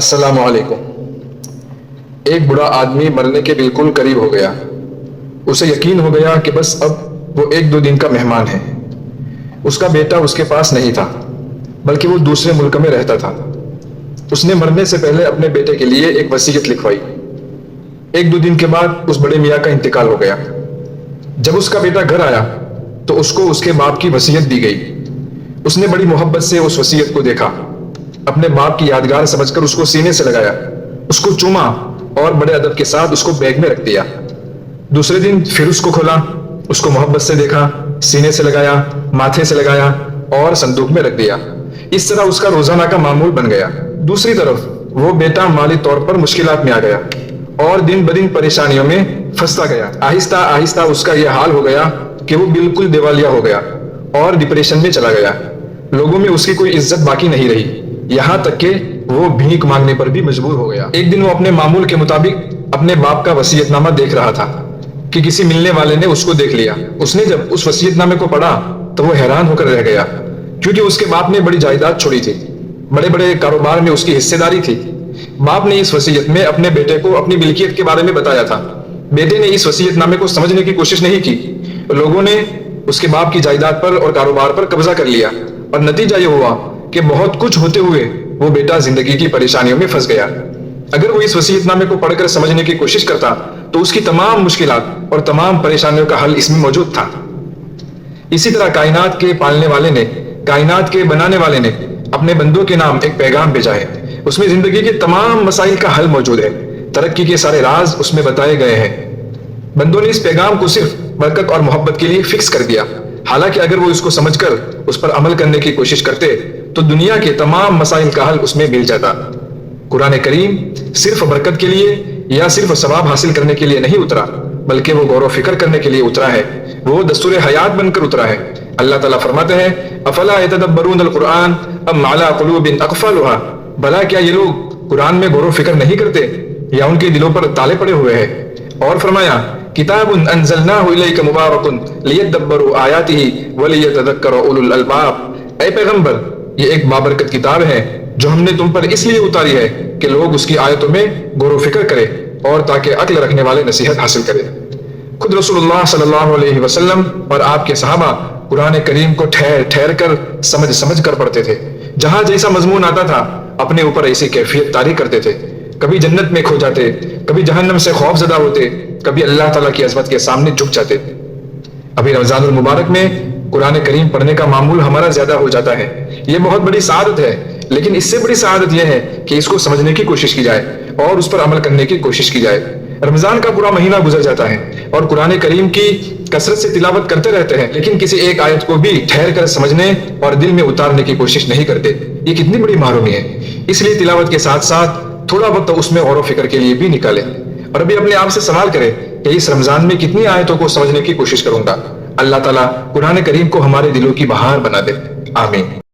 السلام علیکم۔ ایک بڑا آدمی مرنے کے بالکل قریب ہو گیا۔ اسے یقین ہو گیا کہ بس اب وہ ایک دو دن کا مہمان ہے۔ اس کا بیٹا اس کے پاس نہیں تھا، بلکہ وہ دوسرے ملک میں رہتا تھا۔ اس نے مرنے سے پہلے اپنے بیٹے کے لیے ایک وصیت لکھوائی۔ ایک دو دن کے بعد اس بڑے میاں کا انتقال ہو گیا۔ جب اس کا بیٹا گھر آیا تو اس کو اس کے باپ کی وصیت دی گئی۔ اس نے بڑی محبت سے اس وصیت کو دیکھا، اپنے باپ کی یادگار سمجھ کر اس کو سینے سے لگایا، اس کو چوما اور بڑے ادب کے ساتھ اس کو بیگ میں رکھ دیا۔ دوسرے دن پھر اس کو کھولا، اس کو محبت سے دیکھا، سینے سے لگایا، ماتھے سے لگایا اور صندوق میں رکھ دیا۔ اس طرح اس کا روزانہ کا معمول بن گیا۔ دوسری طرف وہ بیٹا مالی طور پر مشکلات میں آ گیا اور دن بدن پریشانیوں میں پھنستا گیا۔ آہستہ آہستہ اس کا یہ حال ہو گیا کہ وہ بالکل دیوالیہ ہو گیا اور ڈپریشن میں چلا گیا۔ لوگوں میں اس کی کوئی عزت باقی نہیں رہی، یہاں تک کہ وہ بھیک مانگنے پر بھی مجبور ہو گیا۔ ایک دن وہ اپنے معمول کے مطابق اپنے باپ کا وصیت نامہ دیکھ رہا تھا کہ کسی ملنے والے نے اس کو دیکھ لیا۔ اس نے جب اس وصیت نامے کو پڑھا تو وہ حیران ہو کر رہ گیا، کیونکہ اس کے باپ نے بڑی جائیداد چھوڑی تھی، بڑے بڑے کاروبار میں اس کی حصے داری تھی۔ باپ نے اس وصیت میں اپنے بیٹے کو اپنی ملکیت کے بارے میں بتایا تھا۔ بیٹے نے اس وصیت نامے کو سمجھنے کی کوشش نہیں کی۔ لوگوں نے اس کے باپ کی جائیداد پر اور کاروبار پر قبضہ کر لیا، اور نتیجہ یہ ہوا کہ بہت کچھ ہوتے ہوئے وہ بیٹا زندگی کی پریشانیوں میں پھنس گیا۔ اگر وہ اس وصیت نامے کو پڑھ کر سمجھنے کی کوشش کرتا تو اس کی تمام مشکلات اور تمام پریشانیوں کا حل اس میں موجود تھا۔ اسی طرح کائنات کے پالنے والے نے، کائنات کے بنانے والے نے اپنے بندوں کے نام ایک پیغام بھیجا ہے۔ اس میں زندگی کے تمام مسائل کا حل موجود ہے، ترقی کے سارے راز اس میں بتائے گئے ہیں۔ بندوں نے اس پیغام کو صرف برکت اور محبت کے لیے فکس کر دیا، حالانکہ اگر وہ اس کو سمجھ کر اس پر عمل کرنے کی کوشش کرتے تو دنیا کے تمام مسائل کا حل اس میں مل جاتا۔ قرآن کریم صرف برکت کے لیے یا صرف ثواب حاصل کرنے کے لیے نہیں اترا، بلکہ وہ غور و فکر کرنے کے لیے اترا ہے، وہ دستور حیات بن کر اترا ہے۔ اللہ تعالیٰ فرماتے ہیں افلا یتدبرون القرآن ام علی قلوب اقفالها، بھلا کیا یہ لوگ قرآن میں غور و فکر نہیں کرتے یا ان کے دلوں پر تالے پڑے ہوئے ہیں؟ اور فرمایا کتاب انزلناہ الیک مبارک لیدبروا آیاتہ ولیتذکر اولو الالباب، اے پیغمبر یہ ایک بابرکت کتاب ہے جو ہم نے تم پر اس لیے اتاری ہے کہ لوگ اس کی آیتوں میں غور و فکر کریں اور تاکہ عقل رکھنے والے نصیحت حاصل کریں۔ خود رسول اللہ صلی اللہ علیہ وسلم اور آپ کے صحابہ قرآن کریم کو ٹھہر ٹھہر کر سمجھ سمجھ کر پڑھتے تھے۔ جہاں جیسا مضمون آتا تھا اپنے اوپر ایسی کیفیت طاری کرتے تھے، کبھی جنت میں کھو جاتے، کبھی جہنم سے خوف زدہ ہوتے، کبھی اللہ تعالیٰ کی عظمت کے سامنے جھک جاتے۔ ابھی رمضان المبارک میں قرآن کریم پڑھنے کا معمول ہمارا زیادہ ہو جاتا ہے، یہ بہت بڑی سعادت ہے، لیکن اس سے بڑی سعادت یہ ہے کہ اس کو سمجھنے کی کوشش کی جائے اور اس پر عمل کرنے کی کوشش کی جائے۔ رمضان کا پورا مہینہ گزر جاتا ہے اور قرآن کریم کی کثرت سے تلاوت کرتے رہتے ہیں، لیکن کسی ایک آیت کو بھی ٹھہر کر سمجھنے اور دل میں اتارنے کی کوشش نہیں کرتے۔ یہ کتنی بڑی محرومی ہے۔ اس لیے تلاوت کے ساتھ ساتھ تھوڑا وقت اس میں غور و فکر کے لیے بھی نکالیں، اور ابھی اپنے آپ سے سوال کریں کہ اس رمضان میں کتنی آیتوں کو سمجھنے کی کوشش کروں گا۔ اللہ تعالیٰ قرآن کریم کو ہمارے دلوں کی بہار بنا دے، آمین۔